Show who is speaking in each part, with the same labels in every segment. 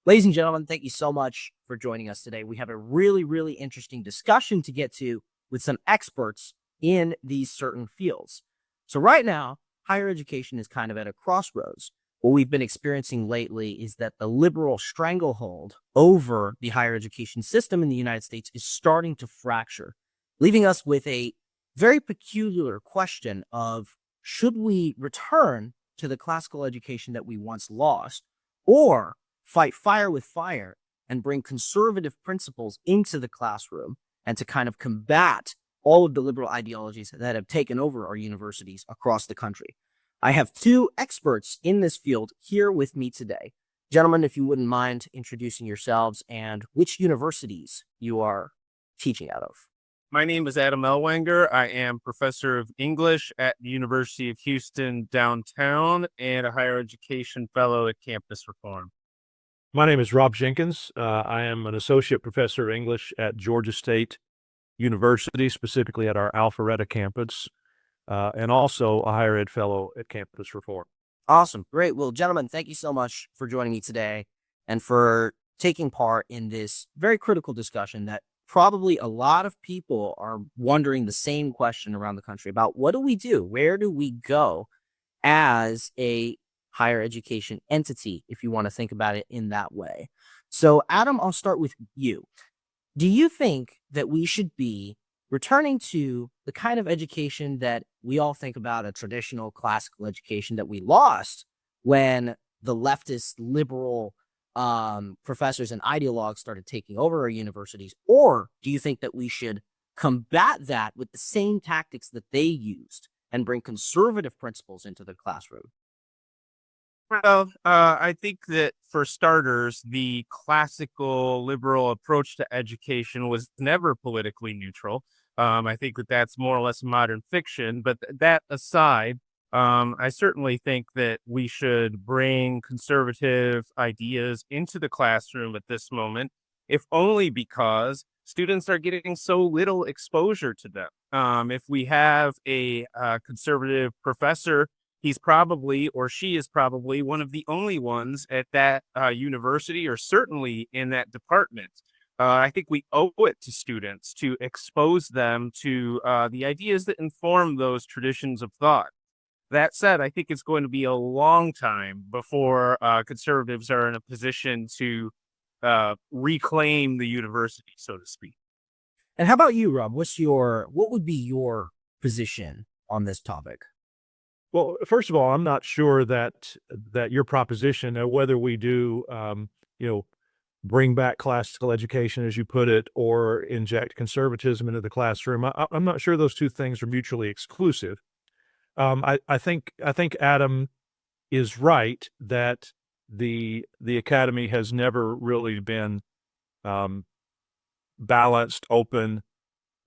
Speaker 1: Ladies and gentlemen, thank you so much for joining us today. We have a really interesting discussion to get to with some experts in these certain fields. So, right now, higher education is kind of at a crossroads. What we've been experiencing lately is that the liberal stranglehold over the higher education system in the United States is starting to fracture, leaving us with a very peculiar question of should we return to the classical education that we once lost, or fight fire with fire and bring conservative principles into the classroom and to kind of combat all of the liberal ideologies that have taken over our universities across the country. I have two experts in this field here with me today. Gentlemen, if you wouldn't mind introducing yourselves and which universities you are teaching out of.
Speaker 2: My name is Adam Ellwanger. I am professor of English at the University of Houston downtown and a higher education fellow at Campus Reform.
Speaker 3: My name is Rob Jenkins. I am an associate professor of English at Georgia State University, specifically at our Alpharetta campus, and also a higher ed fellow at Campus Reform.
Speaker 1: Awesome. Great. Well, gentlemen, thank you so much for joining me today and for taking part in this very critical discussion that probably a lot of people are wondering the same question around the country about what do we do? Where do we go as a higher education entity, if you want to think about it in that way? So, Adam, I'll start with you. Do you think that we should be returning to the kind of education that we all think about, a traditional classical education that we lost when the leftist liberal professors and ideologues started taking over our universities? Or do you think that we should combat that with the same tactics that they used and bring conservative principles into the classroom?
Speaker 2: Well, I think that for starters, the classical liberal approach to education was never politically neutral. I think that that's more or less modern fiction. But that aside, I certainly think that we should bring conservative ideas into the classroom at this moment, if only because students are getting so little exposure to them. If we have a conservative professor, he's probably, or she is probably, one of the only ones at that university, or certainly in that department. I think we owe it to students to expose them to the ideas that inform those traditions of thought. That said, I think it's going to be a long time before conservatives are in a position to reclaim the university, so to speak.
Speaker 1: And how about you, Rob? What would be your position on this topic?
Speaker 3: Well, first of all, I'm not sure that your proposition, whether we do, bring back classical education, as you put it, or inject conservatism into the classroom. I'm not sure those two things are mutually exclusive. I think Adam is right that the academy has never really been balanced, open.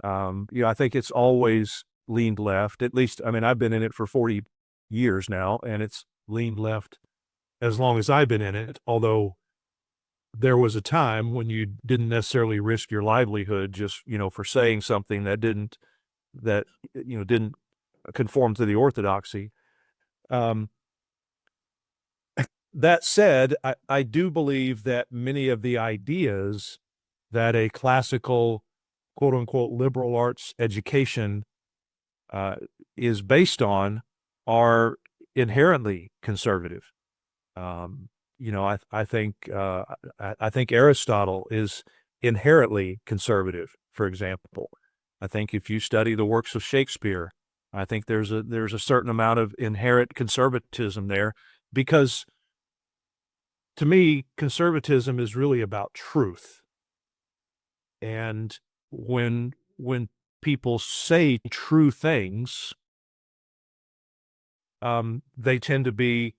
Speaker 3: I think it's always leaned left. At least, I mean, I've been in it for 40 years now, and it's leaned left as long as I've been in it. Although there was a time when you didn't necessarily risk your livelihood just for saying something that didn't conform to the orthodoxy. That said, I do believe that many of the ideas that a classical, quote unquote, liberal arts education is based on are inherently conservative. I think Aristotle is inherently conservative, for example. I think if you study the works of Shakespeare, I think there's a certain amount of inherent conservatism there, because to me, conservatism is really about truth. And when people say true things, they tend to be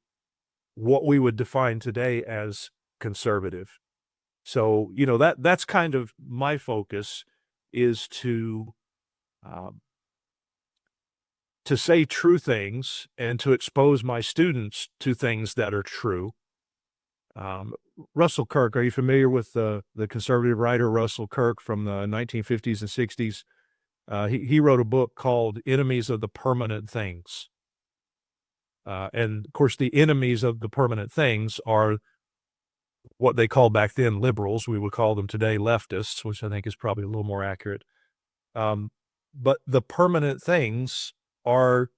Speaker 3: what we would define today as conservative. So, that's kind of my focus, is to say true things and to expose my students to things that are true. Russell Kirk, are you familiar with the conservative writer Russell Kirk from the 1950s and 60s? He wrote a book called Enemies of the Permanent Things. And of course, the enemies of the permanent things are what they called back then liberals. We would call them today leftists, which I think is probably a little more accurate. But the permanent things are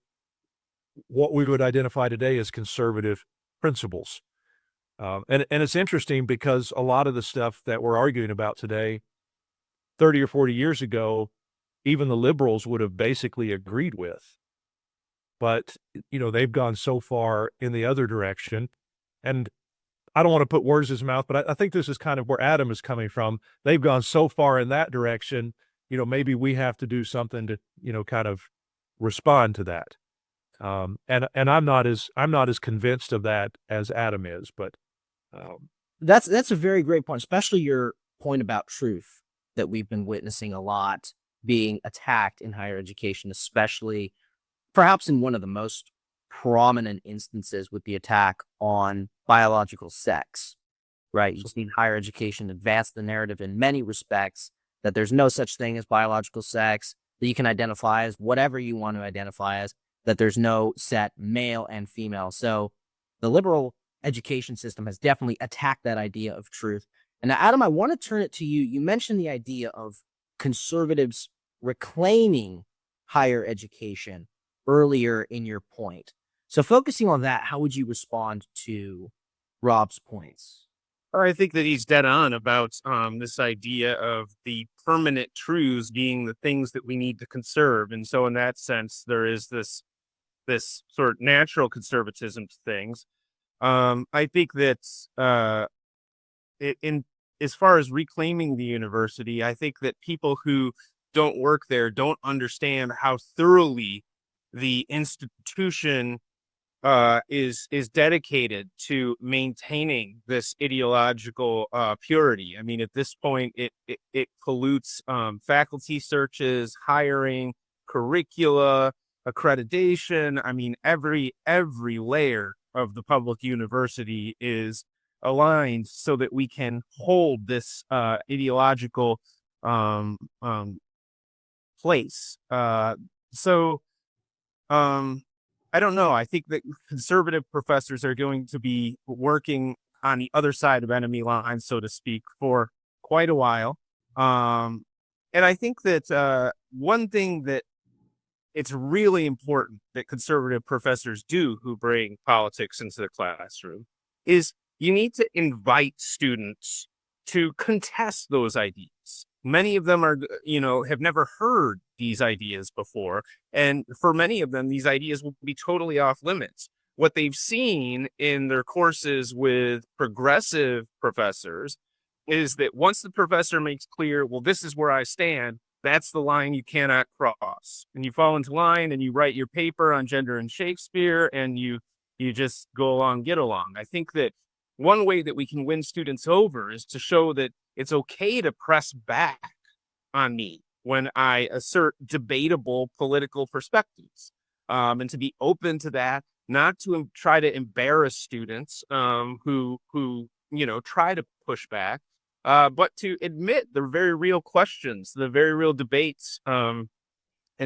Speaker 3: what we would identify today as conservative principles. And it's interesting because a lot of the stuff that we're arguing about today, 30 or 40 years ago, even the liberals would have basically agreed with. But, they've gone so far in the other direction. And I don't want to put words in his mouth, but I think this is kind of where Adam is coming from. They've gone so far in that direction, maybe we have to do something to, kind of respond to that. And I'm not as convinced of that as Adam is, but
Speaker 1: That's a very great point, especially your point about truth that we've been witnessing a lot being attacked in higher education, especially perhaps in one of the most prominent instances with the attack on biological sex, right? You've seen higher education advance the narrative in many respects that there's no such thing as biological sex, that you can identify as whatever you want to identify as, that there's no set male and female. So the liberal education system has definitely attacked that idea of truth. And now, Adam, I want to turn it to you. You mentioned the idea of conservatives reclaiming higher education earlier in your point. So focusing on that, how would you respond to Rob's points?
Speaker 2: I think that he's dead on about this idea of the permanent truths being the things that we need to conserve. And so in that sense, there is this sort of natural conservatism to things. I think that in as far as reclaiming the university, I think that people who don't work there don't understand how thoroughly the institution is dedicated to maintaining this ideological purity. I mean, at this point, it pollutes faculty searches, hiring, curricula, accreditation. I mean, every layer of the public university is aligned so that we can hold this ideological place. I don't know. I think that conservative professors are going to be working on the other side of enemy lines, so to speak, for quite a while. And I think that one thing that it's really important that conservative professors do who bring politics into the classroom is you need to invite students to contest those ideas. Many of them are, have never heard these ideas before. And for many of them, these ideas will be totally off limits. What they've seen in their courses with progressive professors is that once the professor makes clear, well, this is where I stand, that's the line you cannot cross. And you fall into line and you write your paper on gender and Shakespeare and you just go along, get along. I think that one way that we can win students over is to show that it's okay to press back on me when I assert debatable political perspectives, and to be open to that, not to try to embarrass students who try to push back, but to admit the very real questions, the very real debates, and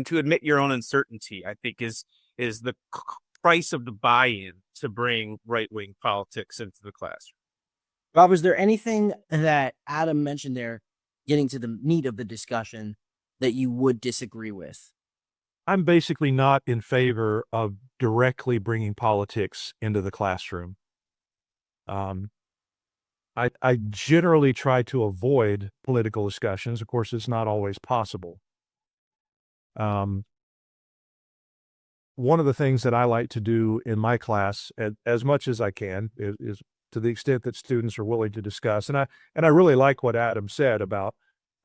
Speaker 2: to admit your own uncertainty, I think is the price of the buy-in to bring right-wing politics into the classroom.
Speaker 1: Rob, is there anything that Adam mentioned there, getting to the meat of the discussion, that you would disagree with?
Speaker 3: I'm basically not in favor of directly bringing politics into the classroom. I generally try to avoid political discussions. Of course, it's not always possible. One of the things that I like to do in my class, as much as I can, is to the extent that students are willing to discuss. And I really like what Adam said about,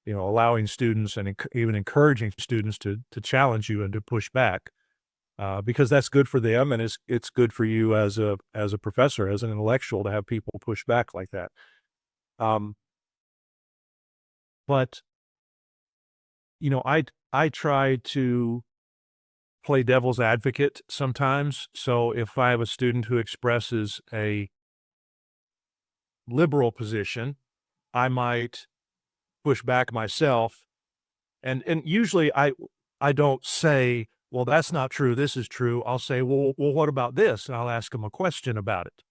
Speaker 3: allowing students and even encouraging students to challenge you and to push back, because that's good for them and it's good for you as a professor, as an intellectual, to have people push back like that. But I try to play devil's advocate sometimes. So if I have a student who expresses a liberal position, I might push back myself. And usually I don't say, well, that's not true, this is true. I'll say, well, what about this? And I'll ask them a question about it.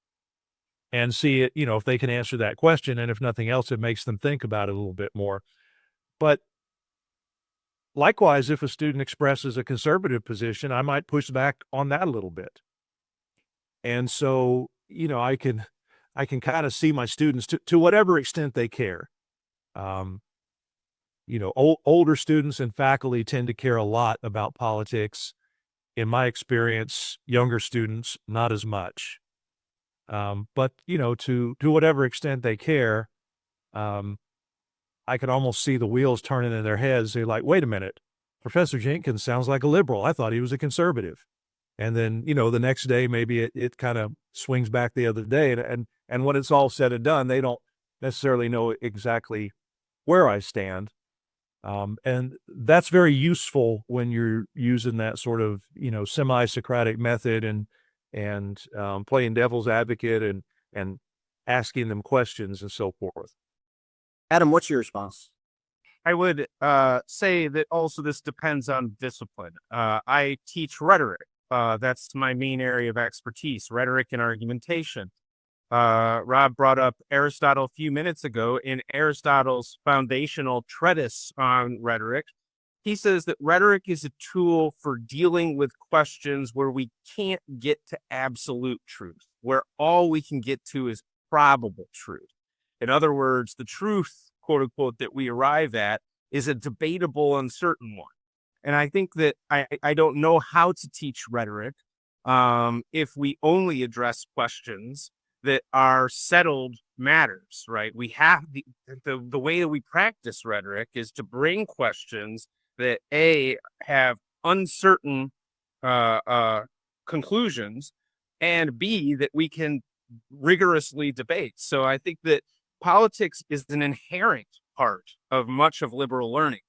Speaker 3: and see it, if they can answer that question. And if nothing else, it makes them think about it a little bit more. But likewise, if a student expresses a conservative position, I might push back on that a little bit. And so, I can kind of see my students to whatever extent they care. Um, older students and faculty tend to care a lot about politics. In my experience, younger students, not as much. But to whatever extent they care, I could almost see the wheels turning in their heads. They're like, wait a minute, Professor Jenkins sounds like a liberal. I thought he was a conservative. And then, the next day, maybe it kind of swings back the other day. And when it's all said and done, they don't necessarily know exactly where I stand. And that's very useful when you're using that sort of, semi-Socratic method and playing devil's advocate and asking them questions and so forth.
Speaker 1: Adam, what's your response?
Speaker 2: I would say that also this depends on discipline. I teach rhetoric. That's my main area of expertise, rhetoric and argumentation. Rob brought up Aristotle a few minutes ago. In Aristotle's foundational treatise on rhetoric, he says that rhetoric is a tool for dealing with questions where we can't get to absolute truth, where all we can get to is probable truth. In other words, the truth, quote unquote, that we arrive at is a debatable, uncertain one. And I think that I don't know how to teach rhetoric if we only address questions that are settled matters, right? We have the way that we practice rhetoric is to bring questions that have uncertain conclusions, and B, that we can rigorously debate. So I think that politics is an inherent part of much of liberal learning.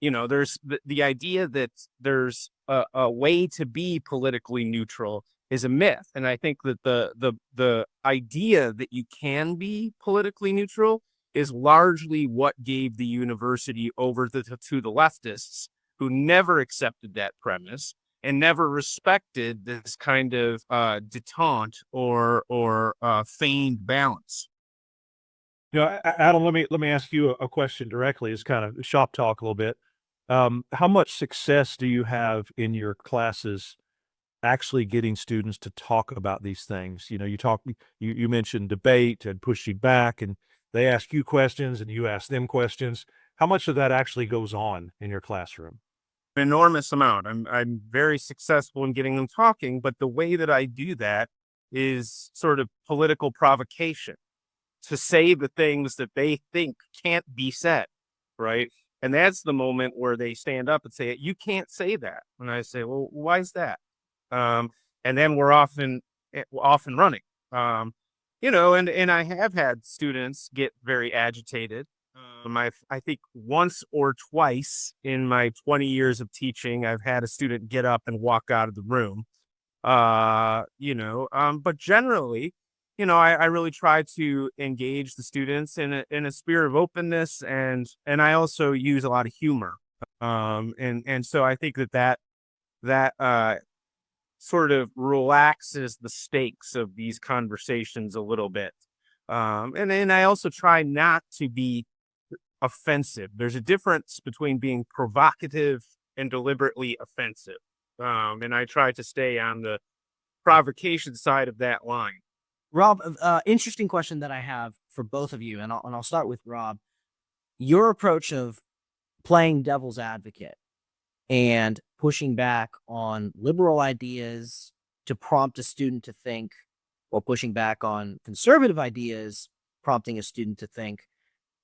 Speaker 2: There's the idea that there's a way to be politically neutral is a myth. And I think that the idea that you can be politically neutral is largely what gave the university over to the leftists, who never accepted that premise and never respected this kind of detente or feigned balance.
Speaker 3: Adam, let me ask you a question directly. It's kind of shop talk a little bit. How much success do you have in your classes actually getting students to talk about these things? You mentioned debate and pushing back, and they ask you questions and you ask them questions. How much of that actually goes on in your classroom?
Speaker 2: An enormous amount. I'm very successful in getting them talking, but the way that I do that is sort of political provocation, to say the things that they think can't be said, right? And that's the moment where they stand up and say, you can't say that. And I say, well, why is that? And then we're off and running. And I have had students get very agitated. I think once or twice in my 20 years of teaching, I've had a student get up and walk out of the room. But generally, I really try to engage the students in a spirit of openness, and I also use a lot of humor. And so I think that sort of relaxes the stakes of these conversations a little bit. And then I also try not to be offensive. There's a difference between being provocative and deliberately offensive. And I try to stay on the provocation side of that line.
Speaker 1: Rob, interesting question that I have for both of you, and I'll start with Rob. Your approach of playing devil's advocate and pushing back on liberal ideas to prompt a student to think, or pushing back on conservative ideas, prompting a student to think.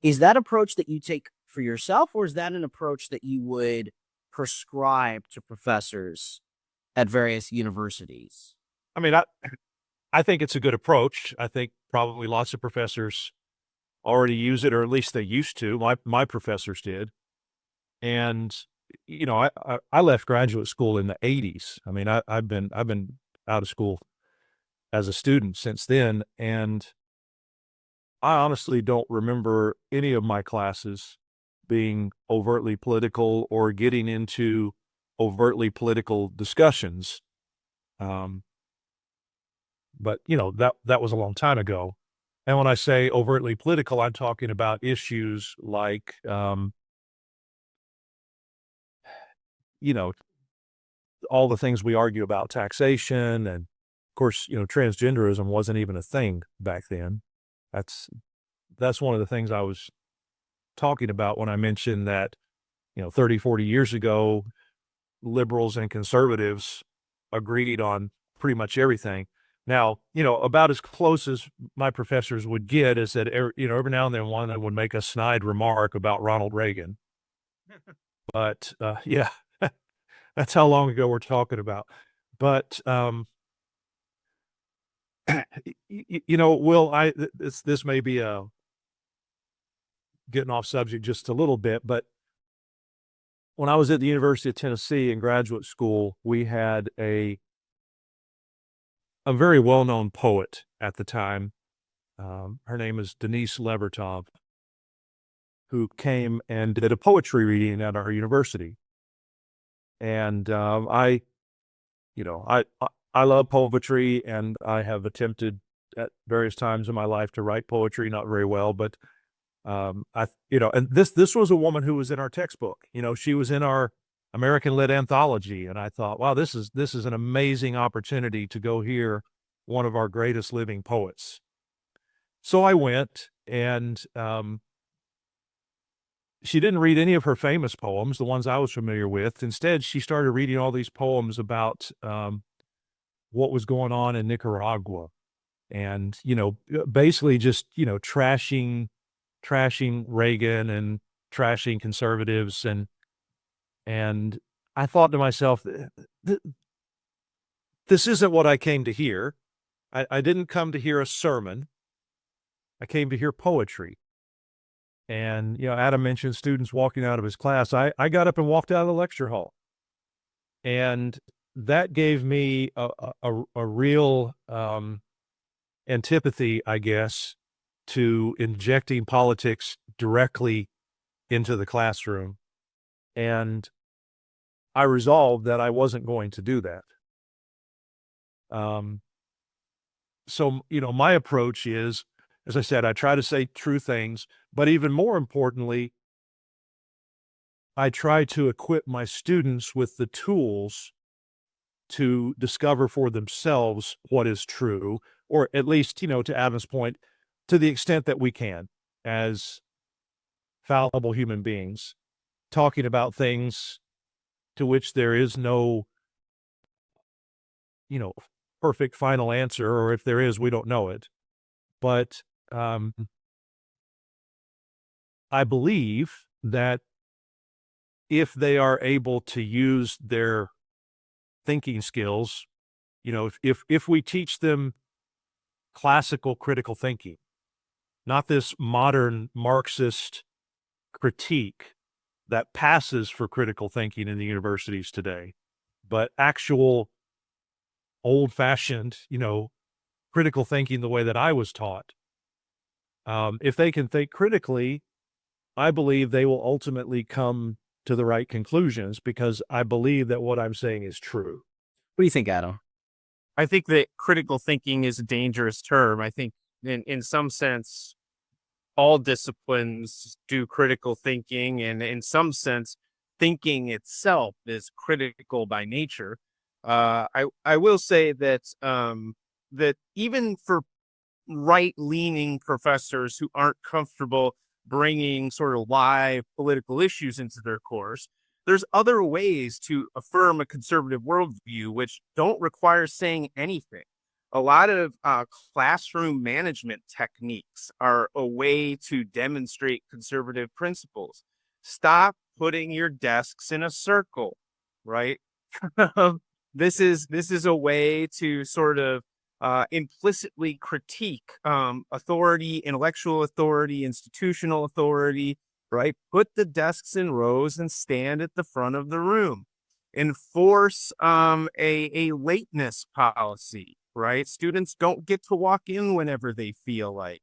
Speaker 1: Is that approach that you take for yourself, or is that an approach that you would prescribe to professors at various universities?
Speaker 3: I mean, I think it's a good approach. I think probably lots of professors already use it, or at least they used to. My professors did. And, I left graduate school in the 80s. I mean, I've been out of school as a student since then. And I honestly don't remember any of my classes being overtly political or getting into overtly political discussions. but that was a long time ago. And when I say overtly political, I'm talking about issues like, all the things we argue about taxation. And of course, transgenderism wasn't even a thing back then. That's one of the things I was talking about when I mentioned that, 30, 40 years ago, liberals and conservatives agreed on pretty much everything. Now, about as close as my professors would get is that, every now and then one would make a snide remark about Ronald Reagan. But, yeah, that's how long ago we're talking about. But, Will, this may be getting off subject just a little bit, but when I was at the University of Tennessee in graduate school, we had a very well-known poet at the time. Her name is Denise Levertov, who came and did a poetry reading at our university. And I love poetry, and I have attempted at various times in my life to write poetry, not very well, but and this was a woman who was in our textbook. She was in our American Lit anthology, and I thought, wow, this is an amazing opportunity to go hear one of our greatest living poets. So I went, and she didn't read any of her famous poems, the ones I was familiar with. Instead, she started reading all these poems about what was going on in Nicaragua, and basically just trashing Reagan and trashing conservatives, and I thought to myself, this isn't what I came to hear. I didn't come to hear a sermon. I came to hear poetry. And Adam mentioned students walking out of his class. I got up and walked out of the lecture hall, and that gave me a real antipathy, I guess, to injecting politics directly into the classroom. And I resolved that I wasn't going to do that. So, my approach is, as I said, I try to say true things, but even more importantly, I try to equip my students with the tools to discover for themselves what is true, or at least, to Adam's point, to the extent that we can, as fallible human beings, talking about things to which there is no, perfect final answer, or if there is, we don't know it. But I believe that if they are able to use their thinking skills, if we teach them classical critical thinking, not this modern Marxist critique that passes for critical thinking in the universities today, but actual old-fashioned, critical thinking the way that I was taught. If they can think critically, I believe they will ultimately come to the right conclusions, because I believe that what I'm saying is true.
Speaker 1: What do you think, Adam?
Speaker 2: I think that critical thinking is a dangerous term. I think in some sense, all disciplines do critical thinking, and in some sense, thinking itself is critical by nature. I will say that that even for right-leaning professors who aren't comfortable bringing sort of live political issues into their course, there's other ways to affirm a conservative worldview which don't require saying anything. A lot of classroom management techniques are a way to demonstrate conservative principles. Stop putting your desks in a circle, right? This is a way to sort of implicitly critique authority, intellectual authority, institutional authority, right? Put the desks in rows and stand at the front of the room. Enforce a lateness policy, right? Students don't get to walk in whenever they feel like.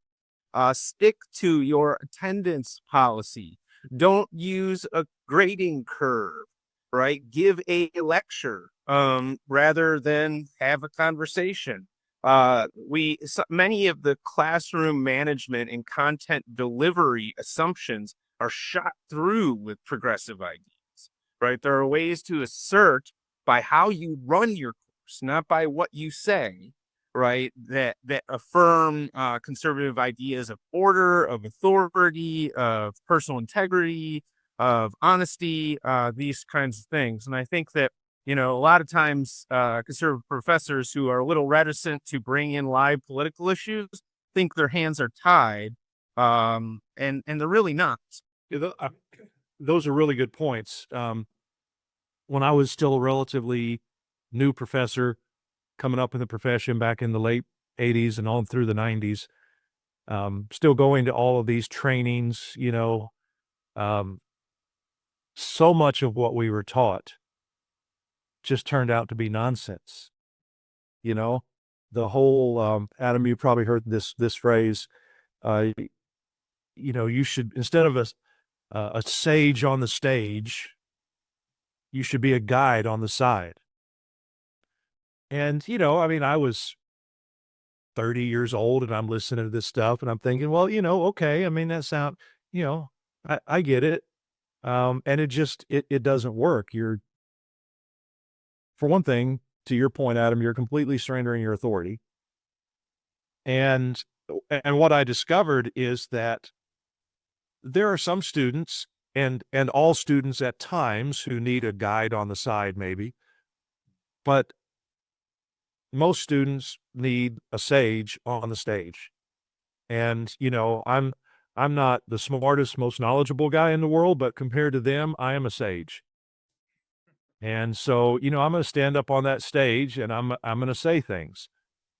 Speaker 2: Stick to your attendance policy. Don't use a grading curve, right? Give a lecture rather than have a conversation. Many of the classroom management and content delivery assumptions are shot through with progressive ideas, right? There are ways to assert by how you run your course, not by what you say, right? That affirm conservative ideas of order, of authority, of personal integrity, of honesty, these kinds of things. And I think that a lot of times conservative professors who are a little reticent to bring in live political issues think their hands are tied, and they're really not.
Speaker 3: Those are really good points. When I was still a relatively new professor coming up in the profession back in the late 80s and on through the 90s, still going to all of these trainings, so much of what we were taught just turned out to be nonsense. The whole, Adam, you probably heard this phrase, you should, instead of a sage on the stage, you should be a guide on the side. And, I was 30 years old and I'm listening to this stuff and I'm thinking, well, okay. I mean, that sound, I get it. And it doesn't work. For one thing, to your point, Adam, you're completely surrendering your authority. And what I discovered is that there are some students and all students at times who need a guide on the side, maybe, but most students need a sage on the stage. And, I'm not the smartest, most knowledgeable guy in the world, but compared to them, I am a sage. And so, I'm going to stand up on that stage and I'm going to say things,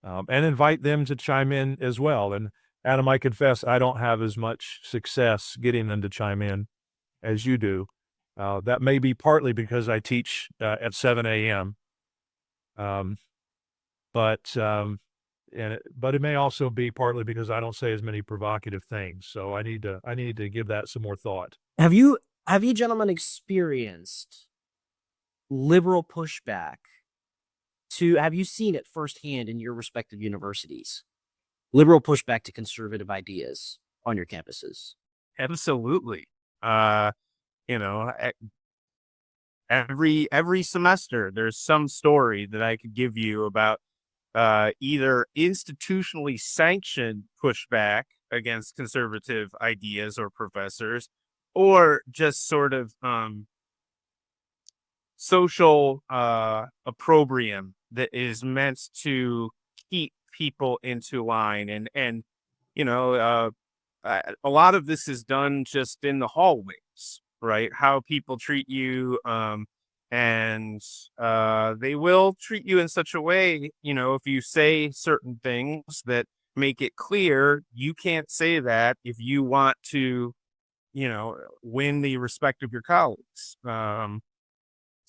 Speaker 3: and invite them to chime in as well. And Adam, I confess, I don't have as much success getting them to chime in as you do. That may be partly because I teach at 7 a.m. But it may also be partly because I don't say as many provocative things. So I need to give that some more thought.
Speaker 1: Have you gentlemen experienced liberal pushback have you seen it firsthand in your respective universities? Liberal pushback to conservative ideas on your campuses?
Speaker 2: Absolutely. Every semester there's some story that I could give you about either institutionally sanctioned pushback against conservative ideas or professors, or just sort of social opprobrium that is meant to keep people into line. And a lot of this is done just in the hallways, right? How people treat you, and they will treat you in such a way, if you say certain things that make it clear you can't say that if you want to, win the respect of your colleagues.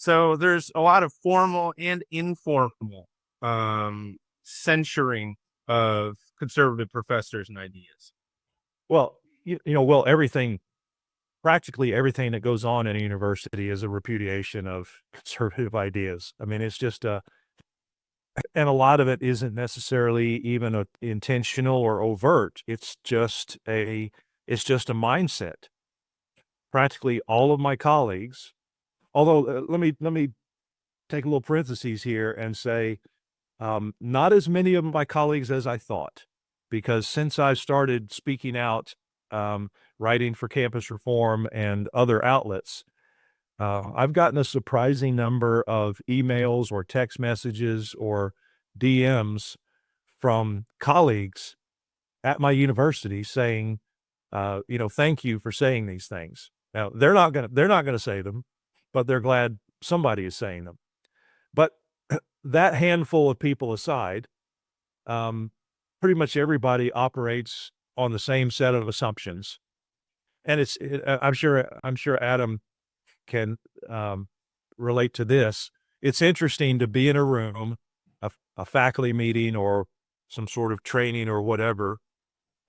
Speaker 2: So there's a lot of formal and informal censuring of conservative professors and ideas.
Speaker 3: Well, practically everything that goes on in a university is a repudiation of conservative ideas. I mean, it's just and a lot of it isn't necessarily even intentional or overt. It's just a mindset. Practically all of my colleagues, although let me take a little parentheses here and say, not as many of my colleagues as I thought, because since I started speaking out, writing for Campus Reform and other outlets, I've gotten a surprising number of emails or text messages or DMs from colleagues at my university saying, thank you for saying these things. Now they're not gonna say them, but they're glad somebody is saying them. But that handful of people aside, pretty much everybody operates on the same set of assumptions. And I'm sure Adam can relate to this. It's interesting to be in a room, a faculty meeting or some sort of training or whatever,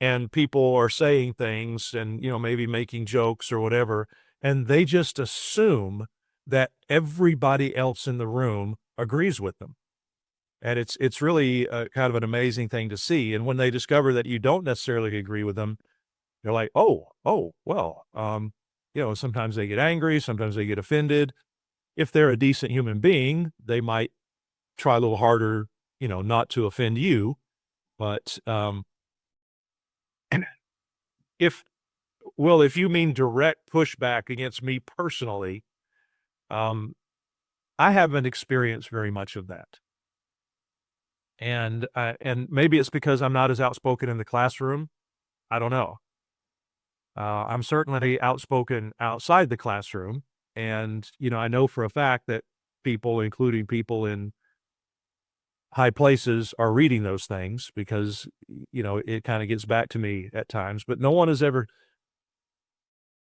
Speaker 3: and people are saying things and, maybe making jokes or whatever, and they just assume that everybody else in the room agrees with them. And it's really kind of an amazing thing to see. And when they discover that you don't necessarily agree with them, they're like, well, sometimes they get angry, sometimes they get offended. If they're a decent human being, they might try a little harder, not to offend you. But if you mean direct pushback against me personally, I haven't experienced very much of that. And maybe it's because I'm not as outspoken in the classroom. I don't know. I'm certainly outspoken outside the classroom. And, I know for a fact that people, including people in high places, are reading those things because, it kind of gets back to me at times. But no one has ever.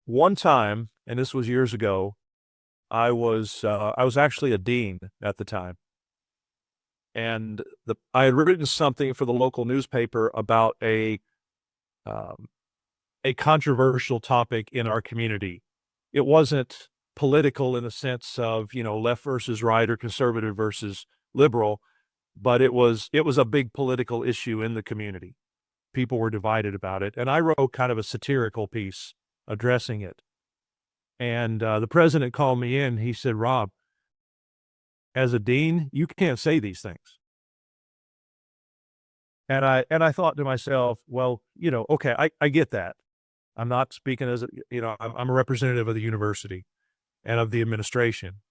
Speaker 3: One time, and this was years ago, I was actually a dean at the time. And I had written something for the local newspaper about a controversial topic in our community. It wasn't political in the sense of, left versus right or conservative versus liberal, but it was a big political issue in the community. People were divided about it. And I wrote kind of a satirical piece addressing it. And the president called me in. He said, "Rob, as a dean, you can't say these things." And I thought to myself, well, okay, I get that. I'm not speaking as I'm a representative of the university and of the administration.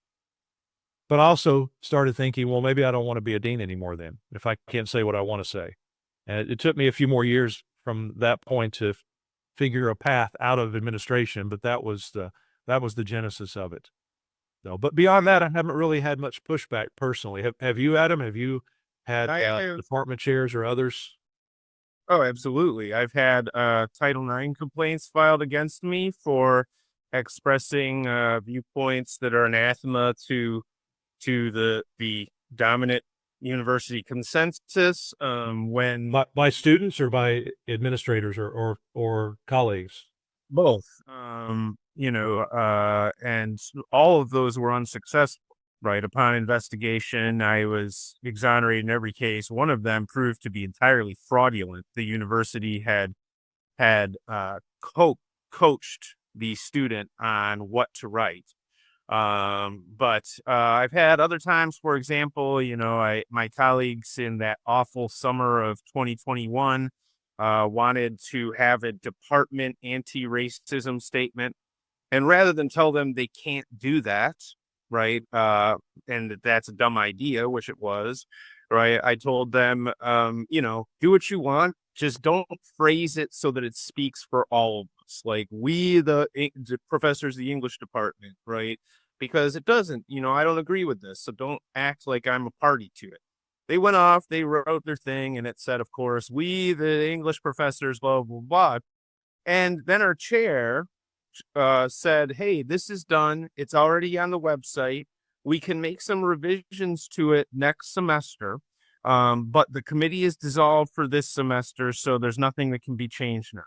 Speaker 3: But I also started thinking, well, maybe I don't want to be a dean anymore then, if I can't say what I want to say. And it took me a few more years from that point to figure a path out of administration, but that was the genesis of it. So, but beyond that, I haven't really had much pushback personally. Have you, Adam? Have you had department chairs or others?
Speaker 2: Oh, absolutely. I've had Title IX complaints filed against me for expressing viewpoints that are anathema to the dominant university consensus. When
Speaker 3: By students or by administrators or colleagues?
Speaker 2: both, and all of those were unsuccessful. Right. Upon investigation, I was exonerated in every case. One of them proved to be entirely fraudulent. The university had coached the student on what to write. But I've had other times, for example, my colleagues in that awful summer of 2021 wanted to have a department anti-racism statement. And rather than tell them they can't do that, right, and that's a dumb idea, which it was, right, I told them, do what you want. Just don't phrase it so that it speaks for all of us. Like we, the professors, the English department, right? Because it doesn't, I don't agree with this. So don't act like I'm a party to it. They went off, they wrote their thing, and it said, of course, we, the English professors, blah, blah, blah. And then our chair said, hey, this is done. It's already on the website. We can make some revisions to it next semester. But the committee is dissolved for this semester, so there's nothing that can be changed now.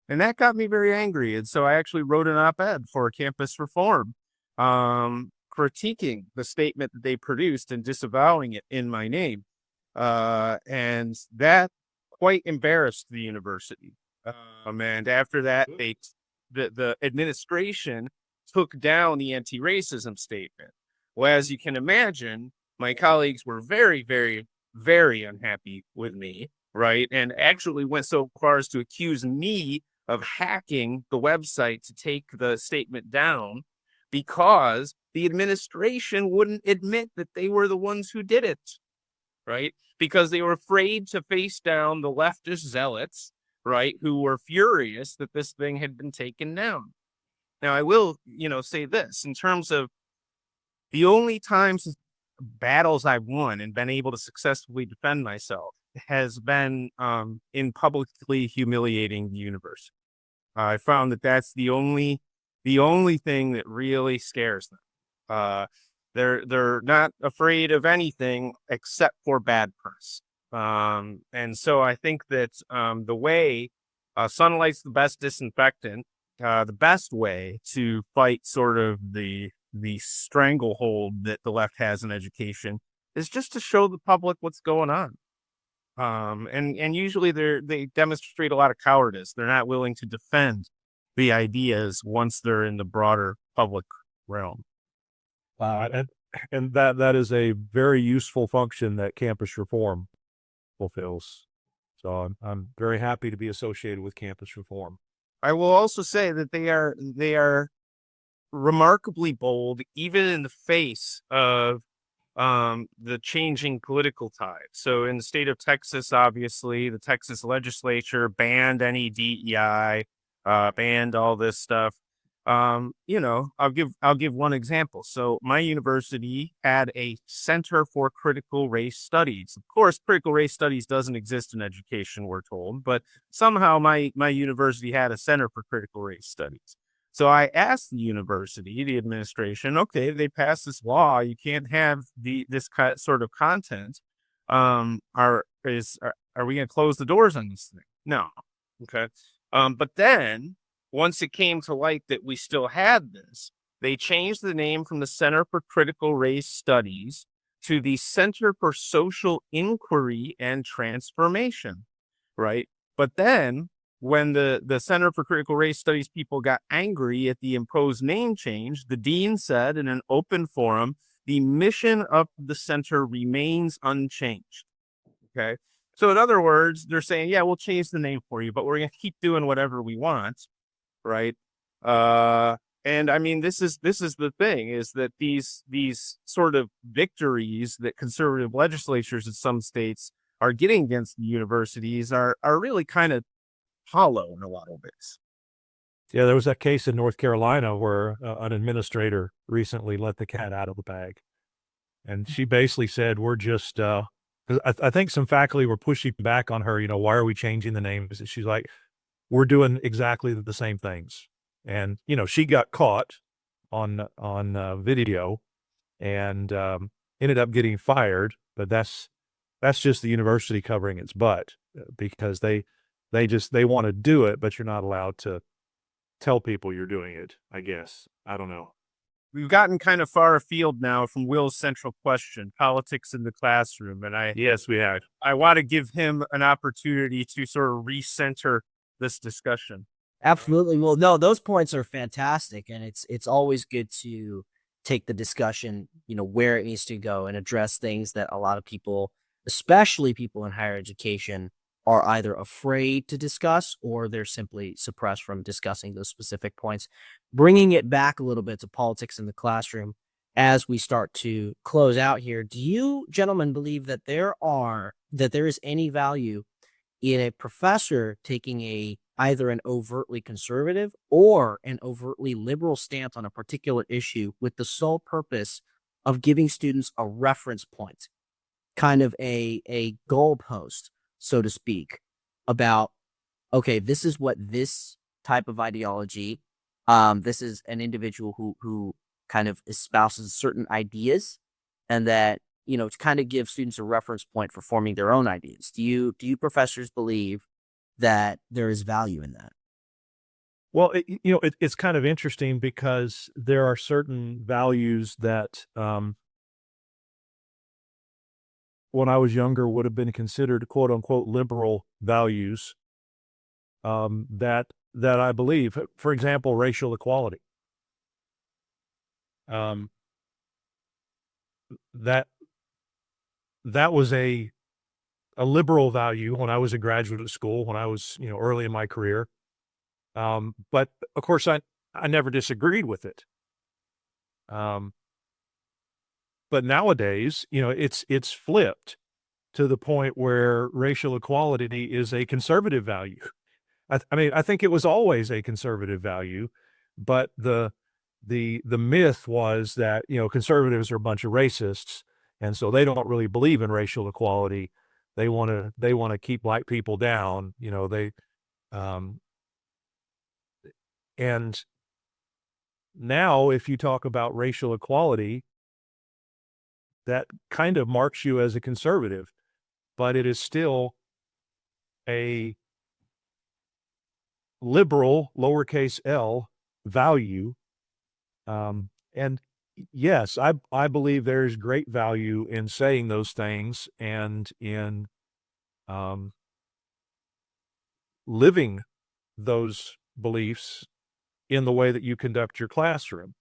Speaker 2: And that got me very angry. And so I actually wrote an op-ed for Campus Reform, critiquing the statement that they produced and disavowing it in my name. And that quite embarrassed the university. And after that, the administration took down the anti-racism statement. Well, as you can imagine, my colleagues were very, very, very unhappy with me, right? And actually went so far as to accuse me of hacking the website to take the statement down because the administration wouldn't admit that they were the ones who did it, right? Because they were afraid to face down the leftist zealots, right, who were furious that this thing had been taken down. Now, I will, say this in terms of the only times battles I've won and been able to successfully defend myself has been in publicly humiliating the university. I found that that's the only thing that really scares them. They're not afraid of anything except for bad press. And so I think that the way sunlight's the best disinfectant, the best way to fight sort of the stranglehold that the left has in education is just to show the public what's going on. And usually they demonstrate a lot of cowardice. They're not willing to defend the ideas once they're in the broader public realm.
Speaker 3: Wow. And that is a very useful function that campus reform fulfills. So I'm very happy to be associated with campus reform.
Speaker 2: I will also say that they are remarkably bold, even in the face of the changing political tide. So in the state of Texas, obviously, the Texas legislature banned any DEI, banned all this stuff. I'll give one example. So my university had a Center for Critical Race Studies. Of course, critical race studies doesn't exist in education, we're told, but somehow my university had a Center for Critical Race Studies. So I asked the university, the administration, okay, they passed this law. You can't have this sort of content. Are we going to close the doors on this thing? No. Okay. But then once it came to light that we still had this, they changed the name from the Center for Critical Race Studies to the Center for Social Inquiry and Transformation. Right. But then when the Center for Critical Race Studies people got angry at the imposed name change, the dean said in an open forum, the mission of the center remains unchanged. Okay. So in other words, they're saying, yeah, we'll change the name for you, but we're going to keep doing whatever we want. Right. And I mean, this is the thing, is that these sort of victories that conservative legislatures in some states are getting against the universities are really kind of hollow in a lot of ways.
Speaker 3: Yeah, there was that case in North Carolina where an administrator recently let the cat out of the bag. And she basically said, we're just, 'cause I think some faculty were pushing back on her, why are we changing the names? And she's like, we're doing exactly the same things. And, she got caught on video and ended up getting fired. But that's just the university covering its butt because they want to do it, but you're not allowed to tell people you're doing it, I guess. I don't know.
Speaker 2: We've gotten kind of far afield now from Will's central question, politics in the classroom. And
Speaker 3: Yes, we have.
Speaker 2: I want to give him an opportunity to sort of recenter this discussion.
Speaker 1: Absolutely. Well, no, those points are fantastic, and it's always good to take the discussion, where it needs to go and address things that a lot of people, especially people in higher education, are either afraid to discuss or they're simply suppressed from discussing those specific points. Bringing it back a little bit to politics in the classroom as we start to close out here, do you gentlemen believe that there is any value in a professor taking either an overtly conservative or an overtly liberal stance on a particular issue with the sole purpose of giving students a reference point, kind of a goalpost, so to speak, about, okay, this is what this type of ideology, this is an individual who kind of espouses certain ideas, and that, to kind of give students a reference point for forming their own ideas. Do you professors believe that there is value in that?
Speaker 3: Well, it's kind of interesting because there are certain values that, when I was younger would have been considered quote unquote liberal values, that I believe, for example, racial equality. That was a liberal value when I was a graduate of school, when I was, early in my career. But of course I never disagreed with it. But nowadays, it's flipped to the point where racial equality is a conservative value. I mean, I think it was always a conservative value, but the myth was that, conservatives are a bunch of racists, and so they don't really believe in racial equality. They want to keep black people down, and now if you talk about racial equality, that kind of marks you as a conservative, but it is still a liberal, lowercase l, value. And yes, I believe there's great value in saying those things and in um, living those beliefs in the way that you conduct your classroom.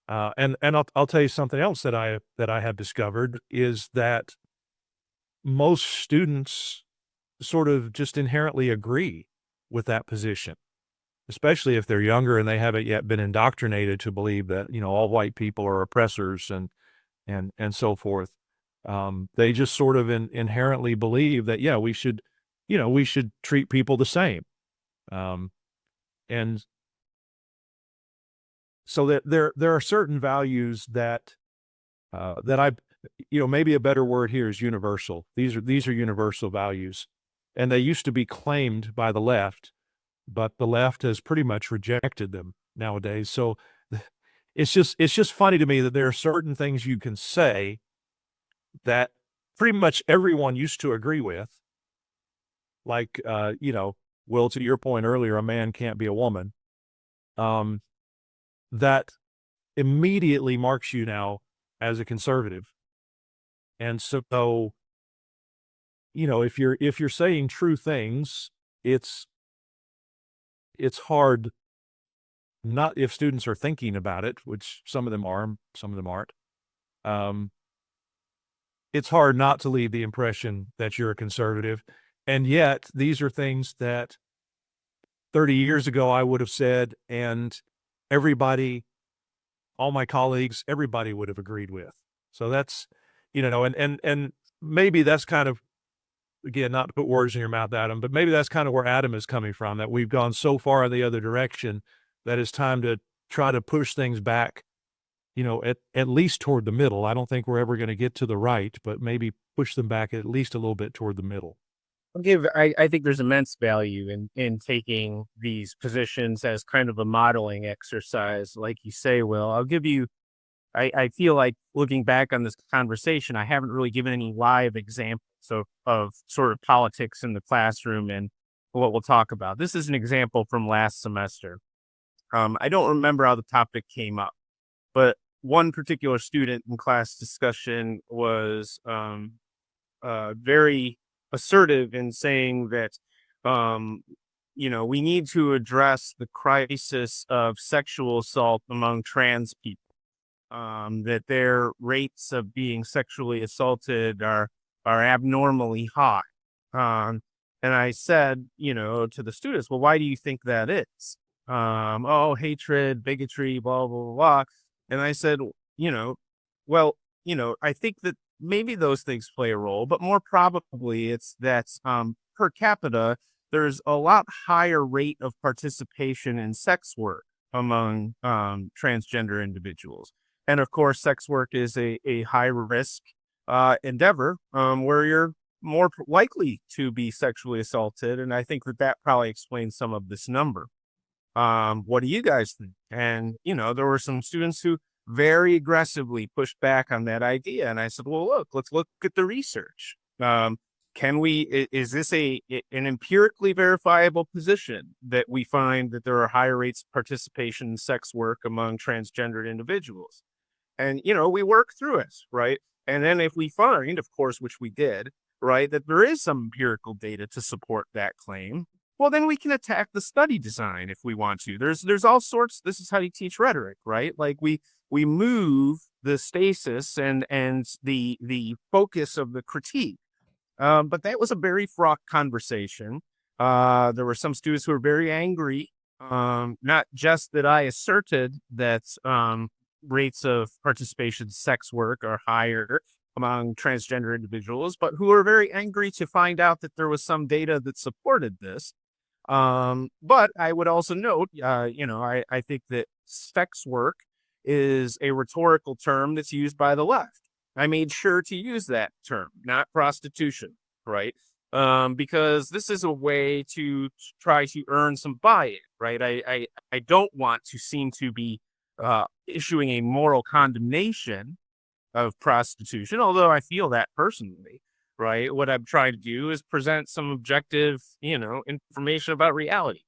Speaker 3: And I'll tell you something else that I have discovered is that most students sort of just inherently agree with that position, especially if they're younger and they haven't yet been indoctrinated to believe that, all white people are oppressors and so forth. They just sort of inherently believe that, yeah, we should treat people the same. Um, and so that there are certain values that I, maybe a better word here is universal. These are universal values, and they used to be claimed by the left, but the left has pretty much rejected them nowadays. So it's just funny to me that there are certain things you can say that pretty much everyone used to agree with, like Will, to your point earlier, a man can't be a woman. That immediately marks you now as a conservative. And so, if you're saying true things, it's hard not if students are thinking about it, which some of them are, some of them aren't. It's hard not to leave the impression that you're a conservative. And yet these are things that 30 years ago I would have said, and everybody, all my colleagues, everybody would have agreed with. So that's, and maybe that's kind of, again, not to put words in your mouth, Adam, but maybe that's kind of where Adam is coming from, that we've gone so far in the other direction that it's time to try to push things back, at least toward the middle. I don't think we're ever going to get to the right, but maybe push them back at least a little bit toward the middle.
Speaker 2: I think there's immense value in taking these positions as kind of a modeling exercise, like you say, Will. I'll give you, I feel like looking back on this conversation, I haven't really given any live examples of sort of politics in the classroom and what we'll talk about. This is an example from last semester. I don't remember how the topic came up, but one particular student in class discussion was very assertive in saying that, we need to address the crisis of sexual assault among trans people. That their rates of being sexually assaulted are abnormally high. And I said, to the students, well, why do you think that is? Hatred, bigotry, blah, blah, blah, blah. And I said, I think that maybe those things play a role, but more probably it's that per capita, there's a lot higher rate of participation in sex work among transgender individuals. And of course, sex work is a high risk endeavor where you're more likely to be sexually assaulted. And I think that probably explains some of this number. What do you guys think? And, there were some students who very aggressively pushed back on that idea. And I said, well, let's look at the research. Is this an empirically verifiable position that we find that there are higher rates of participation in sex work among transgendered individuals? And, we work through it, right? And then if we find, of course, which we did, right, that there is some empirical data to support that claim, well, then we can attack the study design if we want to. There's all sorts. This is how you teach rhetoric, right? Like we move the stasis and the focus of the critique. But that was a very fraught conversation. There were some students who were very angry, not just that I asserted that rates of participation in sex work are higher among transgender individuals, but who were very angry to find out that there was some data that supported this. But I would also note, I think that sex work is a rhetorical term that's used by the left. I made sure to use that term, not prostitution, right? Because this is a way to try to earn some buy-in, right? I don't want to seem to be issuing a moral condemnation of prostitution, although I feel that personally, right? What I'm trying to do is present some objective, information about reality.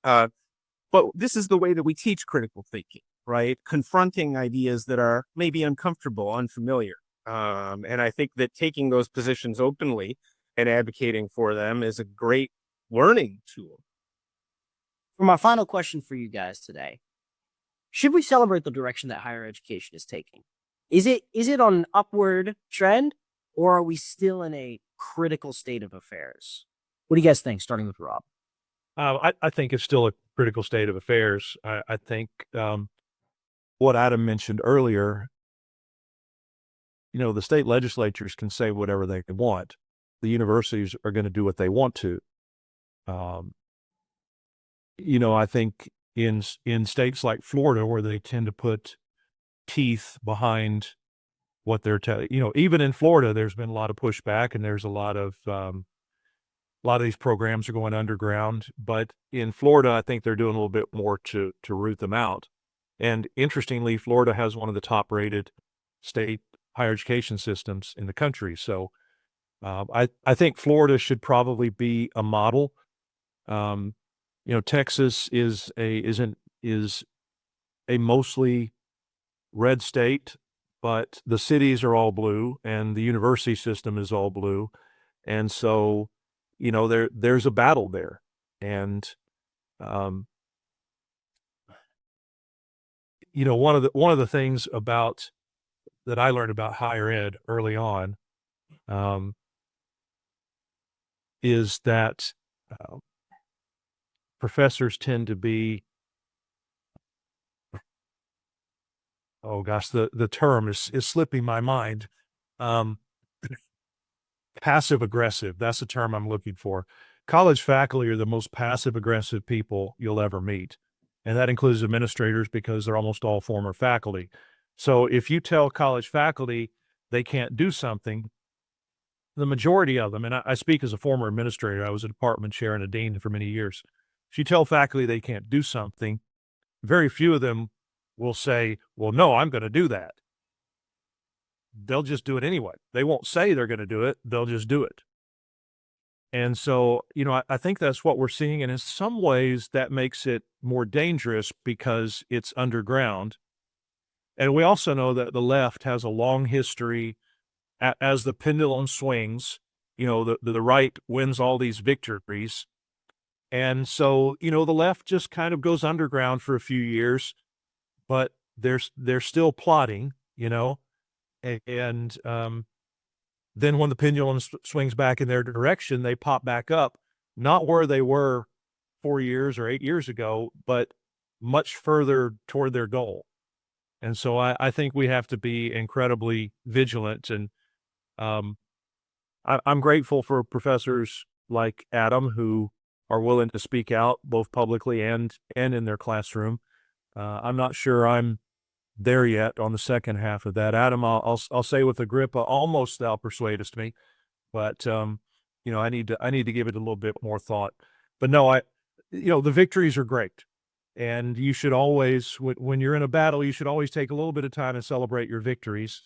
Speaker 2: But this is the way that we teach critical thinking, right? Confronting ideas that are maybe uncomfortable, unfamiliar. And I think that taking those positions openly and advocating for them is a great learning tool.
Speaker 1: For my final question for you guys today, should we celebrate the direction that higher education is taking? Is it on an upward trend, or are we still in a critical state of affairs? What do you guys think, starting with Rob?
Speaker 3: I think it's still a critical state of affairs. I think what Adam mentioned earlier, the state legislatures can say whatever they want. The universities are going to do what they want to. I think in states like Florida, where they tend to put teeth behind what they're telling, even in Florida, there's been a lot of pushback, and there's a lot of these programs are going underground. But in Florida, I think they're doing a little bit more to root them out. And interestingly, Florida has one of the top-rated state higher education systems in the country. So I think Florida should probably be a model. Texas is a mostly red state, but the cities are all blue and the university system is all blue. And so, there's a battle there. And, one of the things that I learned about higher ed early on, is that, professors tend to be, oh gosh, the term is slipping my mind. Passive aggressive. That's the term I'm looking for. College faculty are the most passive aggressive people you'll ever meet. And that includes administrators, because they're almost all former faculty. So if you tell college faculty they can't do something, the majority of them, and I speak as a former administrator, I was a department chair and a dean for many years. If you tell faculty they can't do something, very few of them will say, well, no, I'm going to do that. They'll just do it anyway. They won't say they're going to do it. They'll just do it. And so, I think that's what we're seeing. And in some ways that makes it more dangerous because it's underground. And we also know that the left has a long history as the pendulum swings, the right wins all these victories. And so, the left just kind of goes underground for a few years, but they're still plotting, and then when the pendulum swings back in their direction, they pop back up, not where they were 4 years or 8 years ago, but much further toward their goal. And so I think we have to be incredibly vigilant. And I'm grateful for professors like Adam who are willing to speak out both publicly and in their classroom. I'm not sure I'm there yet on the second half of that. Adam, I'll say with Agrippa, almost thou persuadest me, but I need to give it a little bit more thought. But no, the victories are great, and you should always, when you're in a battle, you should always take a little bit of time and celebrate your victories.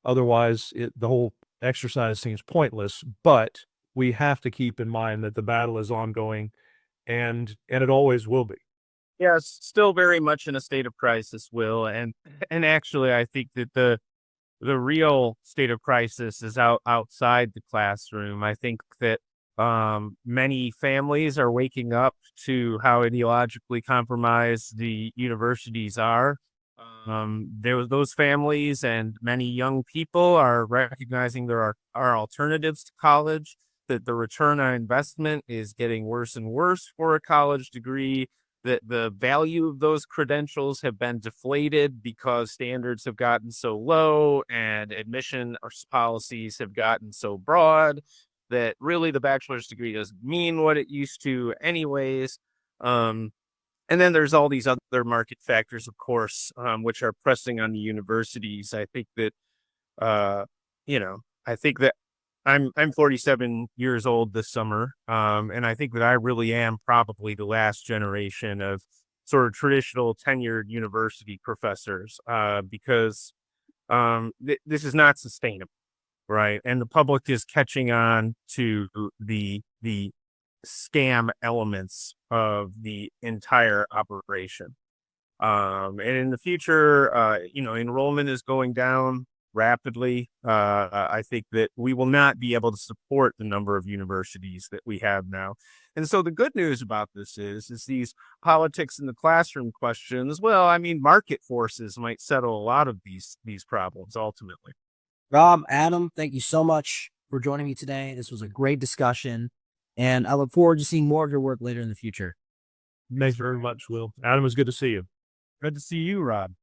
Speaker 3: Otherwise, the whole exercise seems pointless. But we have to keep in mind that the battle is ongoing, and it always will be.
Speaker 2: Yeah, it's still very much in a state of crisis, Will. And actually I think that the real state of crisis is outside the classroom. I think that many families are waking up to how ideologically compromised the universities are. Those families and many young people are recognizing there are alternatives to college, that the return on investment is getting worse and worse for a college degree, that the value of those credentials have been deflated because standards have gotten so low and admission or policies have gotten so broad that really the bachelor's degree doesn't mean what it used to anyways. And then there's all these other market factors, of course, which are pressing on the universities. I think that, I think that I'm 47 years old this summer, and I think that I really am probably the last generation of sort of traditional tenured university professors, because this is not sustainable, right? And the public is catching on to the scam elements of the entire operation. And in the future, enrollment is going down rapidly. I think that we will not be able to support the number of universities that we have now. And so the good news about this is these politics in the classroom questions, well, I mean, market forces might settle a lot of these problems ultimately.
Speaker 1: Rob, Adam, thank you so much for joining me today. This was a great discussion, and I look forward to seeing more of your work later in the future.
Speaker 3: Thanks very much, Will. Adam, it was good to see you.
Speaker 2: Good to see you, Rob.